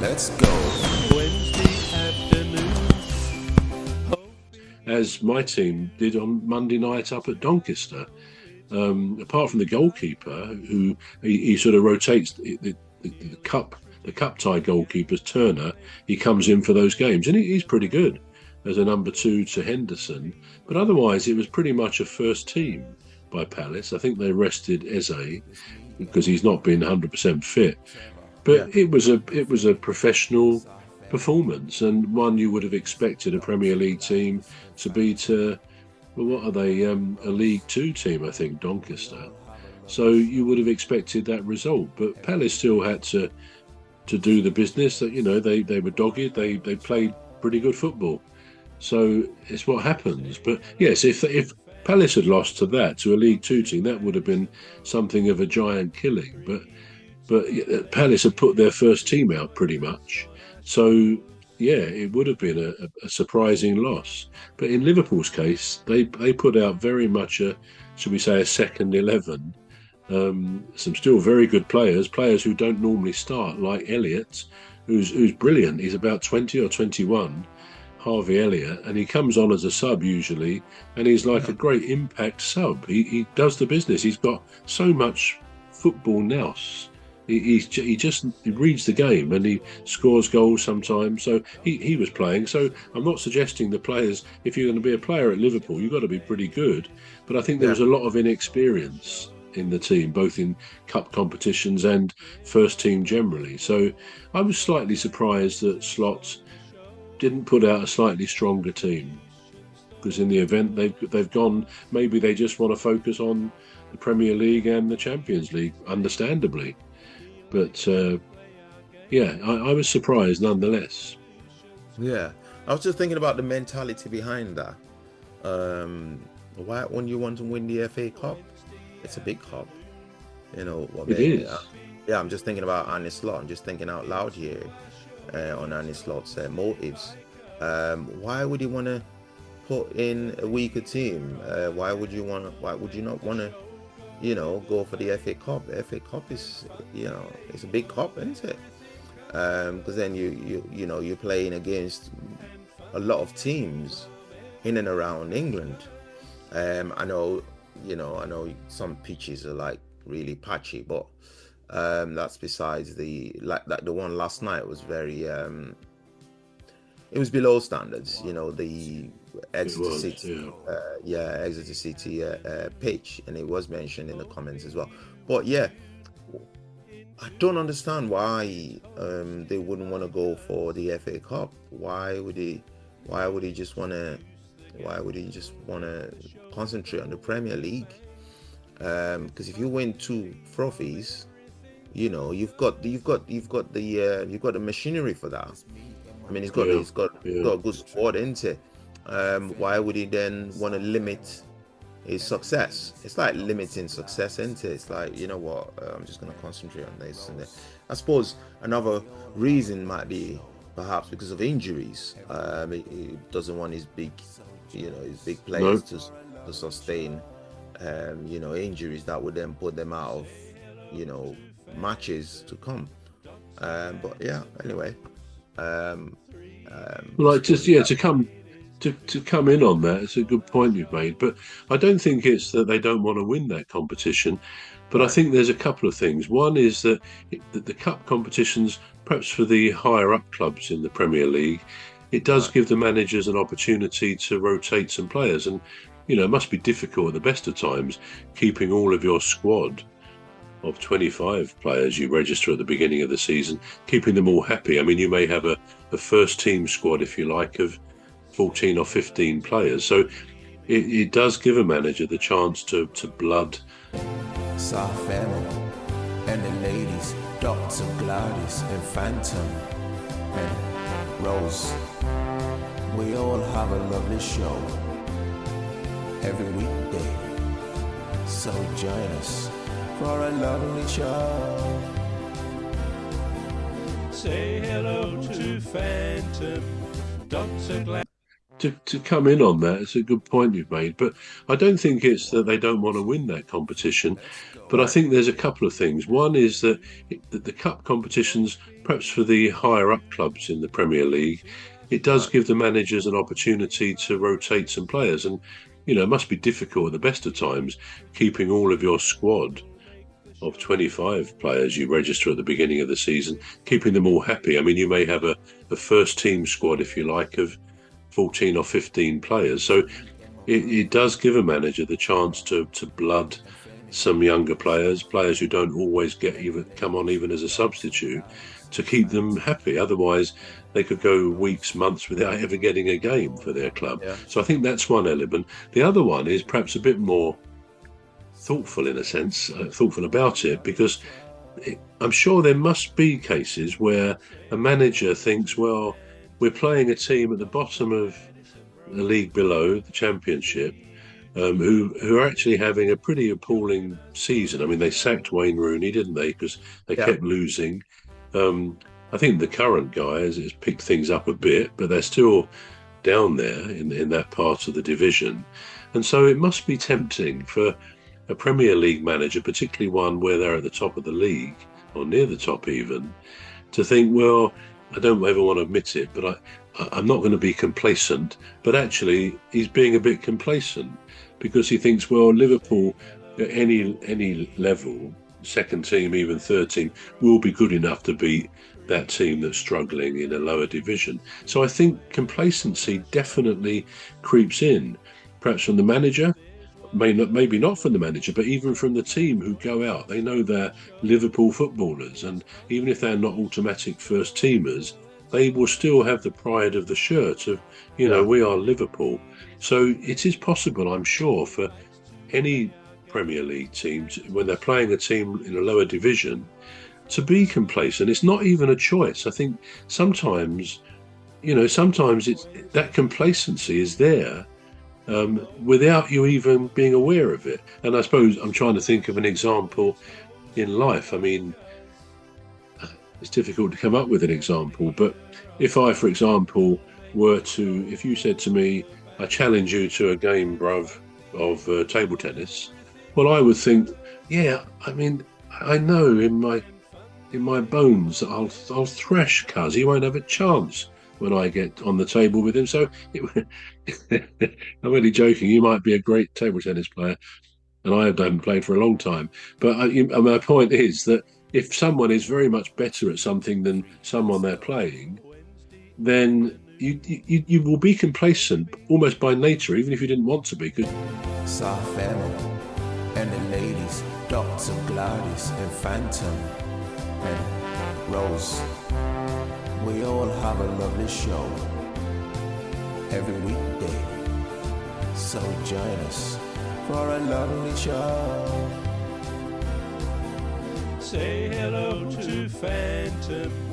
Let's go. Wednesday afternoon. As my team did on Monday night up at Doncaster. Apart from the goalkeeper, who he sort of rotates the cup tie goalkeeper's Turner, he comes in for those games, and he's pretty good as a number 2 to Henderson. But otherwise, it was pretty much a first team by Palace. I think they rested Eze because he's not been 100% fit. But it was a professional performance, and one you would have expected a Premier League team to beat. Well, what are they? A League Two team, I think, Doncaster. So you would have expected that result, but Palace still had to do the business. That they were dogged. They played pretty good football. So it's what happens. But yes, if Palace had lost to a League Two team, that would have been something of a giant killing. But Palace had put their first team out pretty much. So yeah, it would have been a surprising loss. But in Liverpool's case, they put out very much should we say, a second 11. Some still very good players who don't normally start, like Elliott, who's brilliant. He's about 20 or 21, Harvey Elliott, and he comes on as a sub usually, and he's like a great impact sub. He does the business. He's got so much football nous. He reads the game and he scores goals sometimes. So he was playing. So I'm not suggesting the players, if you're going to be a player at Liverpool, you've got to be pretty good. But I think there was a lot of inexperience in the team, both in cup competitions and first team generally. So I was slightly surprised that Slot didn't put out a slightly stronger team, because in the event they've gone, maybe they just want to focus on the Premier League and the Champions League, understandably. But I was surprised nonetheless. Yeah, I was just thinking about the mentality behind that. Why wouldn't you want to win the FA Cup? It's a big cup, What it is. Yeah, I'm just thinking about Arne Slot. I'm just thinking out loud here on Arne Slot's motives. Why would you want to put in a weaker team? Why would you not want to? Go for the FA Cup. The FA Cup is, it's a big cup, isn't it? Because then you're playing against a lot of teams in and around England. I know some pitches are like really patchy, but that's besides the one last night was very. It was below standards, the Exeter City, Exeter City pitch, and it was mentioned in the comments as well. But yeah, I don't understand why they wouldn't want to go for the FA Cup. Why would he just want to concentrate on the Premier League? Because if you win 2 trophies, you've got the machinery for that. I mean, he's got a good squad, isn't it? Why would he then want to limit his success? It's like limiting success, isn't it? It's like, I'm just going to concentrate on this and that. I suppose another reason might be perhaps because of injuries. He doesn't want his big players to sustain, injuries that would then put them out of, matches to come. But yeah, anyway. To come in on that, it's a good point you've made. But I don't think it's that they don't want to win that competition. But I think there's a couple of things. One is that the cup competitions, perhaps for the higher up clubs in the Premier League, it does give the managers an opportunity to rotate some players. And, it must be difficult at the best of times keeping all of your squad of 25 players you register at the beginning of the season, keeping them all happy. I mean, you may have a first team squad, if you like, of 14 or 15 players. So it does give a manager the chance to blood. Soft Emma and the ladies, Dr. Gladys and Phantom and Rose. We all have a lovely show every weekday. So join us for a lovely show. Say hello to Phantom, Dr. Glad. to come in on that, it's a good point you've made. But I don't think it's that they don't want to win that competition. But I think there's a couple of things. One is that the cup competitions, perhaps for the higher up clubs in the Premier League, it does give the managers an opportunity to rotate some players. And, it must be difficult at the best of times keeping all of your squad of 25 players you register at the beginning of the season, keeping them all happy. I mean, you may have a first team squad, if you like, of 14 or 15 players. So it does give a manager the chance to blood some younger players who don't always come on even as a substitute, to keep them happy. Otherwise, they could go weeks, months without ever getting a game for their club. Yeah. So I think that's one element. The other one is perhaps a bit more thoughtful in a sense, thoughtful about it, because I'm sure there must be cases where a manager thinks, well, we're playing a team at the bottom of the league below, the Championship, who are actually having a pretty appalling season. I mean, they sacked Wayne Rooney, didn't they? Because they kept losing. I think the current guy has picked things up a bit, but they're still down there in that part of the division. And so it must be tempting for a Premier League manager, particularly one where they're at the top of the league, or near the top even, to think, well, I don't ever want to admit it, but I'm not going to be complacent. But actually, he's being a bit complacent because he thinks, well, Liverpool at any level, second team, even third team, will be good enough to beat that team that's struggling in a lower division. So I think complacency definitely creeps in, perhaps from the manager, maybe not from the manager, but even from the team who go out. They know they're Liverpool footballers, and even if they're not automatic first teamers, they will still have the pride of the shirt of, we are Liverpool. So it is possible, I'm sure, for any Premier League teams, when they're playing a team in a lower division, to be complacent. It's not even a choice. I think sometimes it's that complacency is there without you even being aware of it. And I suppose I'm trying to think of an example in life. I mean, it's difficult to come up with an example, but if I, for example, if you said to me, I challenge you to a game, bruv, of table tennis, well, I would think, yeah, I mean, I know in my bones that I'll thrash Cuz. He won't have a chance when I get on the table with him. So I'm really joking. You might be a great table tennis player, and I haven't played for a long time. But my point is that if someone is very much better at something than someone they're playing, then you will be complacent almost by nature, even if you didn't want to be. Soft Emma and the ladies, Dr. Gladys and Phantom and Rose. We all have a lovely show every weekday, so join us for a lovely show. Say hello to Phantom.